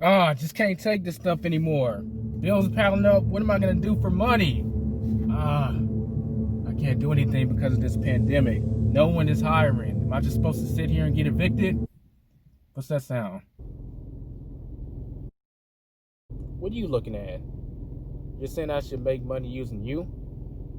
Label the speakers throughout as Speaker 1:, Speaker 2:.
Speaker 1: I just can't take this stuff anymore. Bills are piling up. What am I gonna do for money? Ah, I can't do anything because of this pandemic. No one is hiring. Am I just supposed to sit here and get evicted? What's that sound? What are you looking at? You're saying I should make money using you?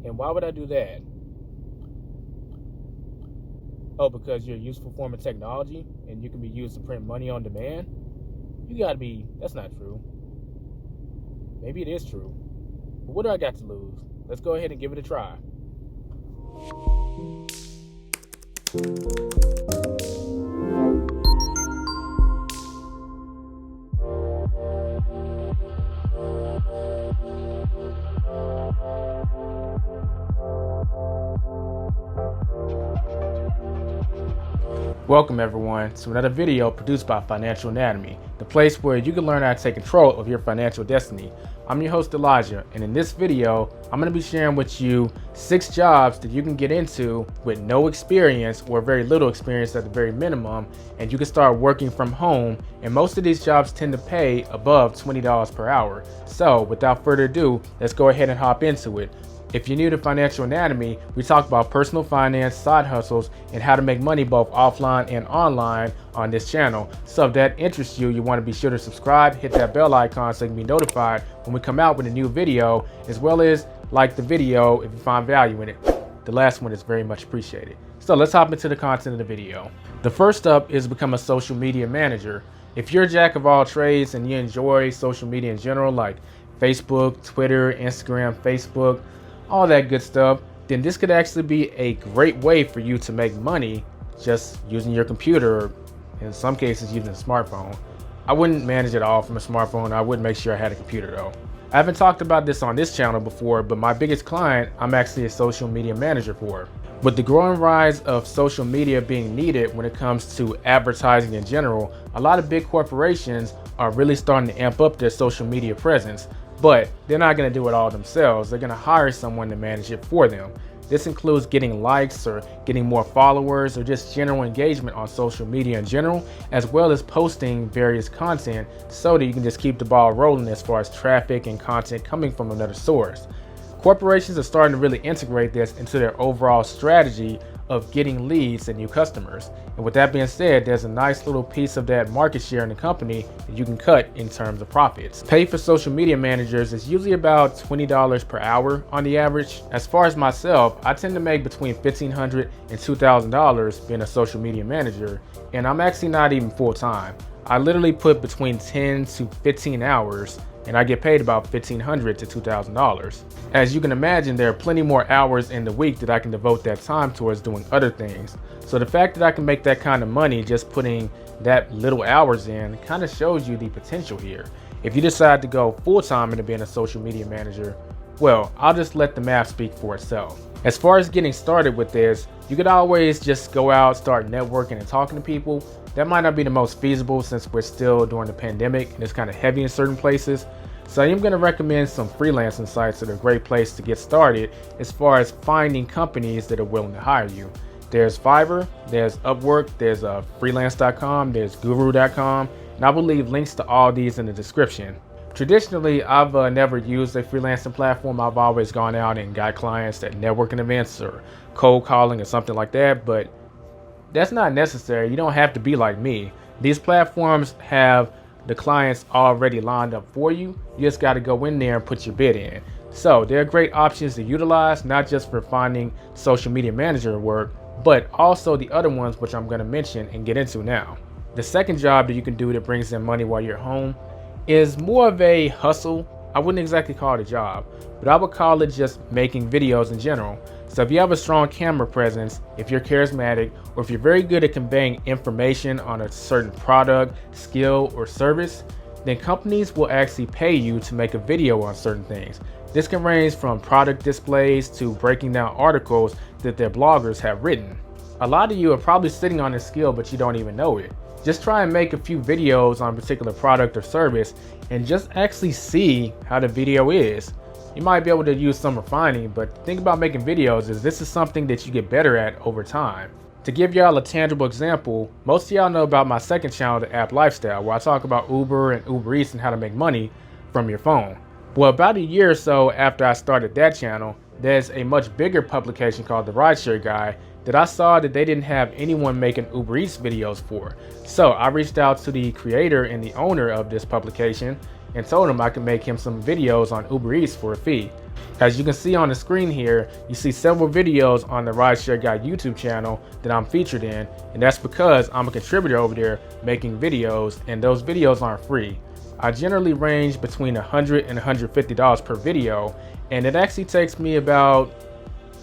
Speaker 1: And why would I do that? Oh, because you're a useful form of technology and you can be used to print money on demand? You gotta be, that's not true. Maybe it is true. But what do I got to lose? Let's go ahead and give it a try. Welcome everyone to another video produced by Financial Anatomy, the place where you can learn how to take control of your financial destiny. I'm your host Elijah, and in this video, I'm going to be sharing with you 6 jobs that you can get into with no experience or very little experience at the very minimum, and you can start working from home, and most of these jobs tend to pay above $20 per hour. So without further ado, let's go ahead and hop into it. If you're new to Financial Anatomy, we talk about personal finance, side hustles, and how to make money both offline and online on this channel. So if that interests you, you want to be sure to subscribe, hit that bell icon so you can be notified when we come out with a new video, as well as like the video if you find value in it. The last one is very much appreciated. So let's hop into the content of the video. The first up is become a social media manager. If you're a jack of all trades and you enjoy social media in general, like Facebook, Twitter, Instagram, Facebook, all that good stuff, then this could actually be a great way for you to make money just using your computer, or in some cases using a smartphone. I wouldn't manage it all from a smartphone. I would make sure I had a computer though. I haven't talked about this on this channel before, but my biggest client, I'm actually a social media manager for. With the growing rise of social media being needed when it comes to advertising in general, a lot of big corporations are really starting to amp up their social media presence. But they're not going to do it all themselves. They're going to hire someone to manage it for them. This includes getting likes or getting more followers or just general engagement on social media in general, as well as posting various content so that you can just keep the ball rolling as far as traffic and content coming from another source. Corporations are starting to really integrate this into their overall strategy of getting leads and new customers. And with that being said, there's a nice little piece of that market share in the company that you can cut in terms of profits. Pay for social media managers is usually about $20 per hour on the average. As far as myself, I tend to make between $1,500 and $2,000 being a social media manager, and I'm actually not even full-time. I literally put between 10 to 15 hours and I get paid about $1,500 to $2,000. As you can imagine, there are plenty more hours in the week that I can devote that time towards doing other things. So the fact that I can make that kind of money just putting that little hours in kind of shows you the potential here. If you decide to go full-time into being a social media manager, well, I'll just let the math speak for itself. As far as getting started with this, you could always just go out, start networking and talking to people. That might not be the most feasible since we're still during the pandemic and it's kind of heavy in certain places. So I am going to recommend some freelancing sites that are a great place to get started as far as finding companies that are willing to hire you. There's Fiverr, there's Upwork, there's freelance.com, there's guru.com, and I will leave links to all these in the description. Traditionally, I've never used a freelancing platform. I've always gone out and got clients at networking events or cold calling or something like that, but that's not necessary. You don't have to be like me. These platforms have the clients already lined up for you. You just got to go in there and put your bid in. So they're great options to utilize, not just for finding social media manager work, but also the other ones which I'm going to mention and get into now. The second job that you can do that brings in money while you're home is more of a hustle. I wouldn't exactly call it a job, but I would call it just making videos in general. So if you have a strong camera presence, if you're charismatic, or if you're very good at conveying information on a certain product, skill, or service, then companies will actually pay you to make a video on certain things. This can range from product displays to breaking down articles that their bloggers have written. A lot of you are probably sitting on this skill, but you don't even know it. Just try and make a few videos on a particular product or service and just actually see how the video is. You might be able to use some refining, but think about making videos as this is something that you get better at over time. To give y'all a tangible example, most of y'all know about my second channel, The App Lifestyle, where I talk about Uber and Uber Eats and how to make money from your phone. Well, about a year or so after I started that channel, there's a much bigger publication called The Rideshare Guy that I saw that they didn't have anyone making Uber Eats videos for. So I reached out to the creator and the owner of this publication and told him I could make him some videos on Uber Eats for a fee. As you can see on the screen here, you see several videos on the Rideshare Guy YouTube channel that I'm featured in, and that's because I'm a contributor over there making videos, and those videos aren't free. I generally range between $100 and $150 per video, and it actually takes me about,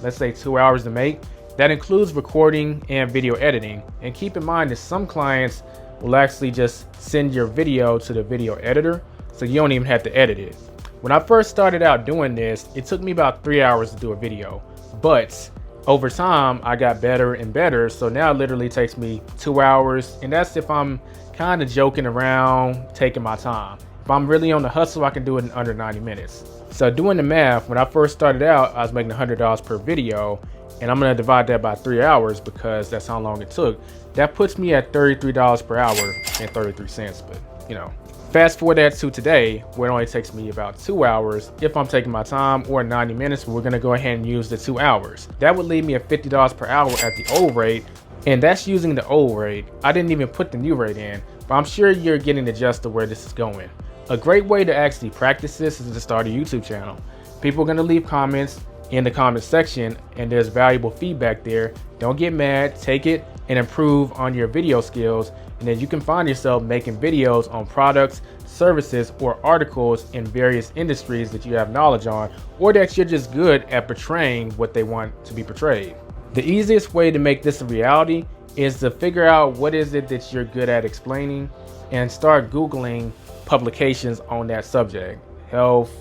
Speaker 1: let's say, 2 hours to make. That includes recording and video editing. And keep in mind that some clients will actually just send your video to the video editor, so you don't even have to edit it. When I first started out doing this, it took me about 3 hours to do a video, but over time I got better and better, so now it literally takes me 2 hours, and that's if I'm kind of joking around, taking my time. If I'm really on the hustle, I can do it in under 90 minutes. So doing the math, when I first started out, I was making $100 per video, and I'm gonna divide that by 3 hours because that's how long it took. That puts me at $33 per hour and 33 cents, but you know. Fast forward that to today, where it only takes me about 2 hours if I'm taking my time, or 90 minutes, but we're gonna go ahead and use the 2 hours. That would leave me at $50 per hour at the old rate, and that's using the old rate. I didn't even put the new rate in, but I'm sure you're getting the gist of where this is going. A great way to actually practice this is to start a YouTube channel. People are gonna leave comments in the comment section, and there's valuable feedback there. Don't get mad, take it and improve on your video skills, and then you can find yourself making videos on products, services, or articles in various industries that you have knowledge on, or that you're just good at portraying what they want to be portrayed. The easiest way to make this a reality is to figure out what is it that you're good at explaining and start Googling publications on that subject, health,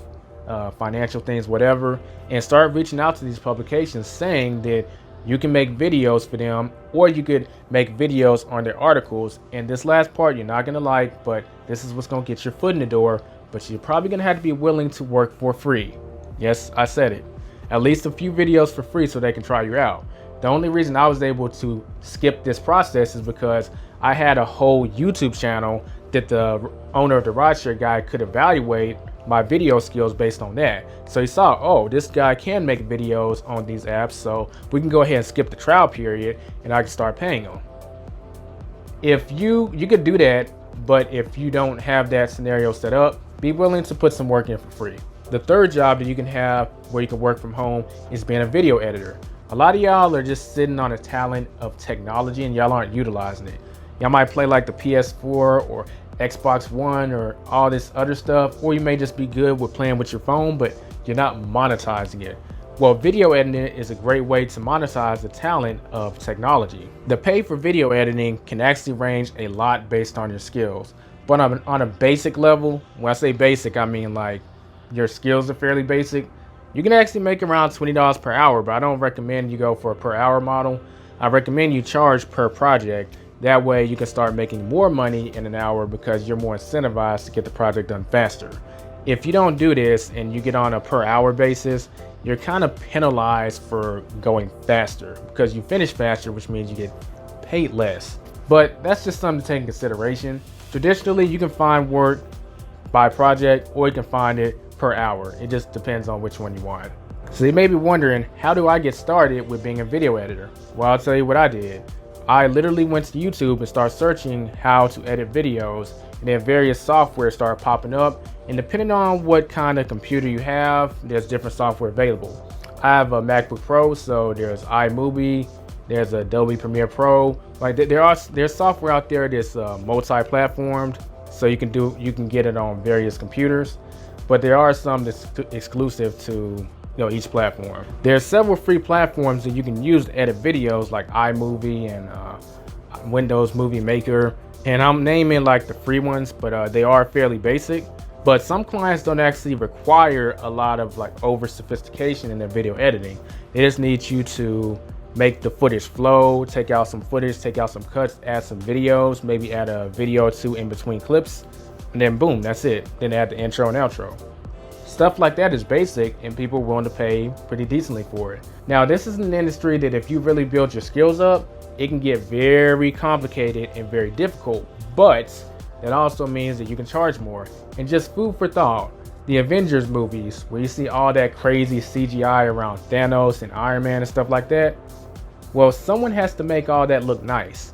Speaker 1: financial things, whatever, and start reaching out to these publications saying that you can make videos for them, or you could make videos on their articles. And this last part you're not gonna like, but this is what's gonna get your foot in the door, but you're probably gonna have to be willing to work for free. Yes, I said it. At least a few videos for free so they can try you out. The only reason I was able to skip this process is because I had a whole YouTube channel that the owner of the Rideshare Guy could evaluate my video skills based on that. So he saw, oh, this guy can make videos on these apps, so we can go ahead and skip the trial period and I can start paying him. If you could do that, but if you don't have that scenario set up, be willing to put some work in for free. The third job that you can have where you can work from home is being a video editor. A lot of y'all are just sitting on a talent of technology and y'all aren't utilizing it. Y'all might play like the PS4 or Xbox One or all this other stuff, or you may just be good with playing with your phone, but you're not monetizing it. Well, video editing is a great way to monetize the talent of technology. The pay for video editing can actually range a lot based on your skills, but on a basic level, when I say basic, I mean like your skills are fairly basic, you can actually make around $20 per hour, but I don't recommend you go for a per hour model. I recommend you charge per project. That way you can start making more money in an hour because you're more incentivized to get the project done faster. If you don't do this and you get on a per hour basis, you're kind of penalized for going faster because you finish faster, which means you get paid less. But that's just something to take in consideration. Traditionally, you can find work by project or you can find it per hour. It just depends on which one you want. So you may be wondering, how do I get started with being a video editor? Well, I'll tell you what I did. I literally went to YouTube and started searching how to edit videos, and then various software started popping up, and depending on what kind of computer you have, there's different software available. I have a MacBook Pro, so there's iMovie, there's Adobe Premiere Pro. Like there's software out there that's multi-platformed, so you can get it on various computers, but there are some that's exclusive to each platform. There's several free platforms that you can use to edit videos like iMovie and Windows Movie Maker, and I'm naming like the free ones, but they are fairly basic. But some clients don't actually require a lot of like over sophistication in their video editing. They just need you to make the footage flow, take out some footage, take out some cuts, add some videos, maybe add a video or two in between clips, and then boom, that's it. Then add the intro and outro. Stuff like that is basic and people are willing to pay pretty decently for it. Now, this is an industry that if you really build your skills up, it can get very complicated and very difficult, but that also means that you can charge more. And just food for thought, the Avengers movies, where you see all that crazy CGI around Thanos and Iron Man and stuff like that, well, someone has to make all that look nice.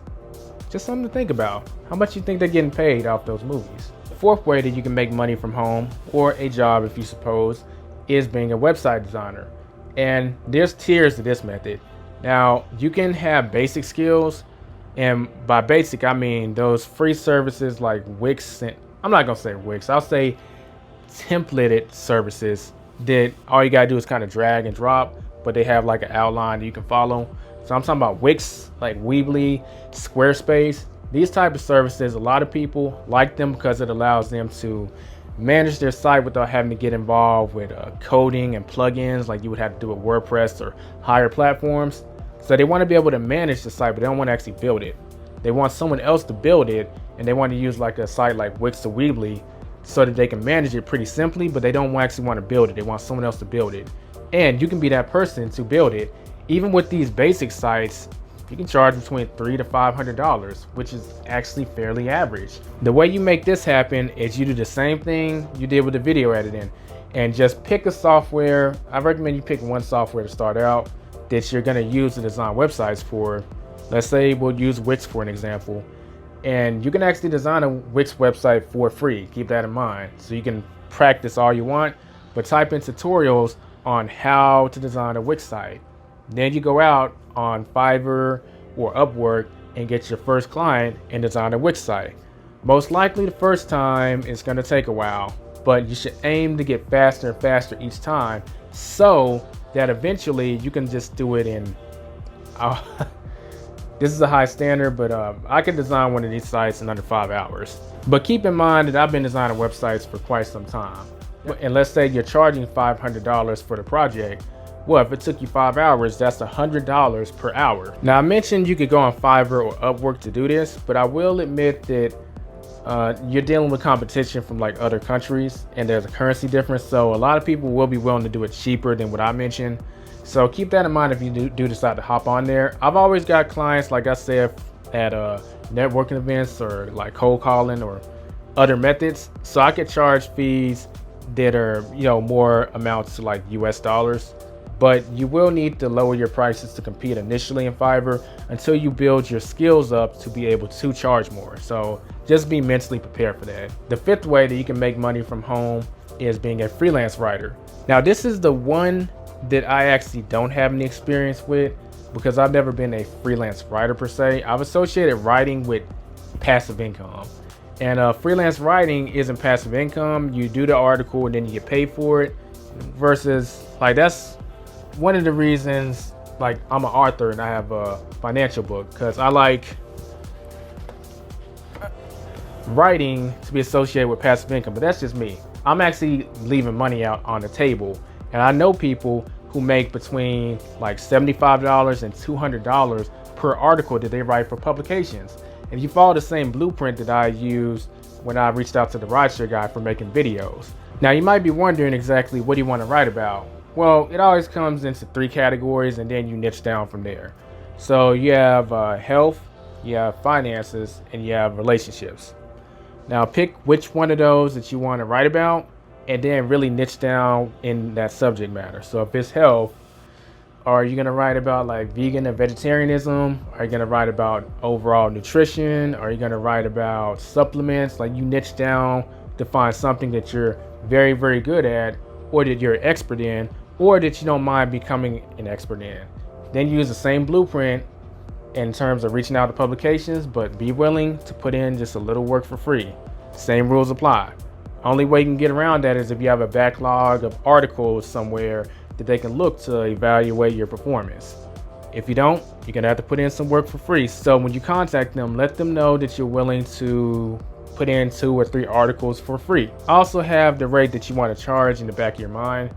Speaker 1: Just something to think about. How much you think they're getting paid off those movies? The fourth way that you can make money from home, or a job if you suppose, is being a website designer. And there's tiers to this method. Now, you can have basic skills, and by basic, I mean those free services like Wix, and I'm not gonna say Wix, I'll say templated services that all you gotta do is kind of drag and drop, but they have like an outline that you can follow. So I'm talking about Wix, like Weebly, Squarespace. These type of services, a lot of people like them because it allows them to manage their site without having to get involved with coding and plugins like you would have to do with WordPress or higher platforms. So they want to be able to manage the site, but they don't want to actually build it. They want someone else to build it, and they want to use like a site like Wix or Weebly so that they can manage it pretty simply, but they don't actually want to build it. They want someone else to build it. And you can be that person to build it. Even with these basic sites, you can charge between $300 to $500, which is actually fairly average. The way you make this happen is you do the same thing you did with the video editing, and just pick a software. I recommend you pick one software to start out that you're gonna use to design websites for. Let's say we'll use Wix for an example, and you can actually design a Wix website for free. Keep that in mind. So you can practice all you want, but type in tutorials on how to design a Wix site. Then you go out on Fiverr or Upwork and get your first client and design a Wix site. Most likely the first time it's going to take a while, but you should aim to get faster and faster each time so that eventually you can just do it in this is a high standard, but I can design one of these sites in under 5 hours. But keep in mind that I've been designing websites for quite some time. And let's say you're charging $500 for the project. Well, if it took you 5 hours, that's $100 per hour. Now, I mentioned you could go on Fiverr or Upwork to do this, but I will admit that you're dealing with competition from like other countries, and there's a currency difference. So a lot of people will be willing to do it cheaper than what I mentioned. So keep that in mind if you do decide to hop on there. I've always got clients, like I said, at networking events or like cold calling or other methods. So I could charge fees that are, more amounts to like US dollars. But you will need to lower your prices to compete initially in Fiverr until you build your skills up to be able to charge more. So just be mentally prepared for that. The fifth way that you can make money from home is being a freelance writer. Now, this is the one that I actually don't have any experience with because I've never been a freelance writer per se. I've associated writing with passive income. And freelance writing isn't passive income. You do the article and then you get paid for it, versus like that's one of the reasons, like I'm an author and I have a financial book, because I like writing to be associated with passive income, but that's just me. I'm actually leaving money out on the table, and I know people who make between like $75 and $200 per article that they write for publications. And you follow the same blueprint that I used when I reached out to the rideshare guy for making videos. Now you might be wondering exactly what do you want to write about? Well, it always comes into 3 categories and then you niche down from there. So you have health, you have finances, and you have relationships. Now pick which one of those that you want to write about and then really niche down in that subject matter. So if it's health, are you going to write about like vegan and vegetarianism? Are you going to write about overall nutrition? Are you going to write about supplements? Like you niche down to find something that you're very, very good at, or that you're an expert in, or that you don't mind becoming an expert in. Then use the same blueprint in terms of reaching out to publications, but be willing to put in just a little work for free. Same rules apply. Only way you can get around that is if you have a backlog of articles somewhere that they can look to evaluate your performance. If you don't, you're gonna have to put in some work for free. So when you contact them, let them know that you're willing to put in 2 or 3 articles for free. Also have the rate that you want to charge in the back of your mind.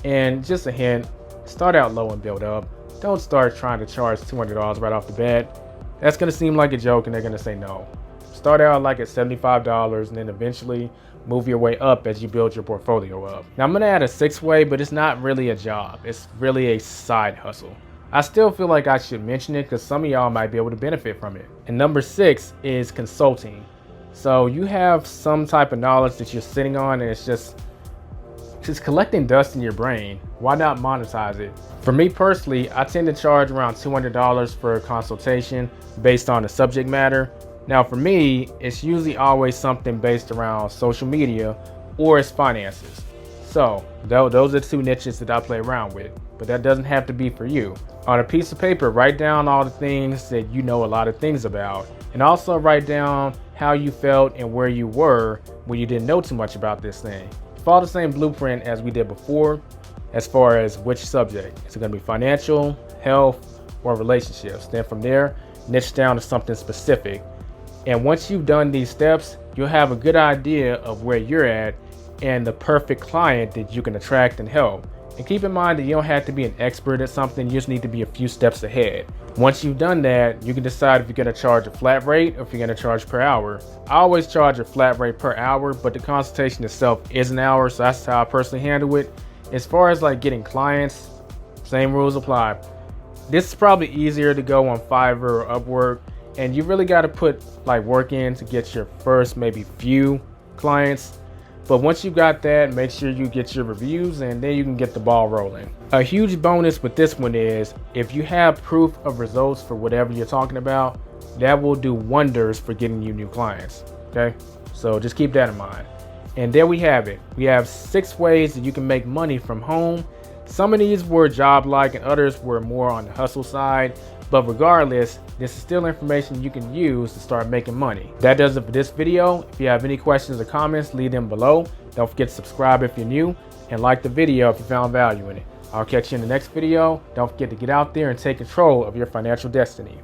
Speaker 1: And just a hint, start out low and build up. Don't start trying to charge $200 right off the bat. That's gonna seem like a joke and they're gonna say no. Start out like at $75 and then eventually move your way up as you build your portfolio up. Now I'm gonna add a 6th way, but it's not really a job. It's really a side hustle. I still feel like I should mention it because some of y'all might be able to benefit from it. And number 6 is consulting. So you have some type of knowledge that you're sitting on and it's just collecting dust in your brain. Why not monetize it? For me personally, I tend to charge around $200 for a consultation based on the subject matter. Now for me, it's usually always something based around social media or it's finances. So those are 2 niches that I play around with, but that doesn't have to be for you. On a piece of paper, write down all the things that you know a lot of things about, and also write down how you felt and where you were when you didn't know too much about this thing. Follow the same blueprint as we did before as far as which subject. Is it going to be financial, health, or relationships? Then from there, niche down to something specific. And once you've done these steps, you'll have a good idea of where you're at and the perfect client that you can attract and help. And keep in mind that you don't have to be an expert at something, you just need to be a few steps ahead. Once you've done that, you can decide if you're going to charge a flat rate or if you're going to charge per hour. I always charge a flat rate per hour, but the consultation itself is an hour, so that's how I personally handle it. As far as like getting clients, same rules apply. This is probably easier to go on Fiverr or Upwork, and you really got to put like work in to get your first maybe few clients. But once you got that, make sure you get your reviews and then you can get the ball rolling. A huge bonus with this one is if you have proof of results for whatever you're talking about, that will do wonders for getting you new clients. Okay, so just keep that in mind. And there we have it. We have 6 ways that you can make money from home. Some of these were job-like and others were more on the hustle side. But regardless, this is still information you can use to start making money. That does it for this video. If you have any questions or comments, leave them below. Don't forget to subscribe if you're new and like the video if you found value in it. I'll catch you in the next video. Don't forget to get out there and take control of your financial destiny.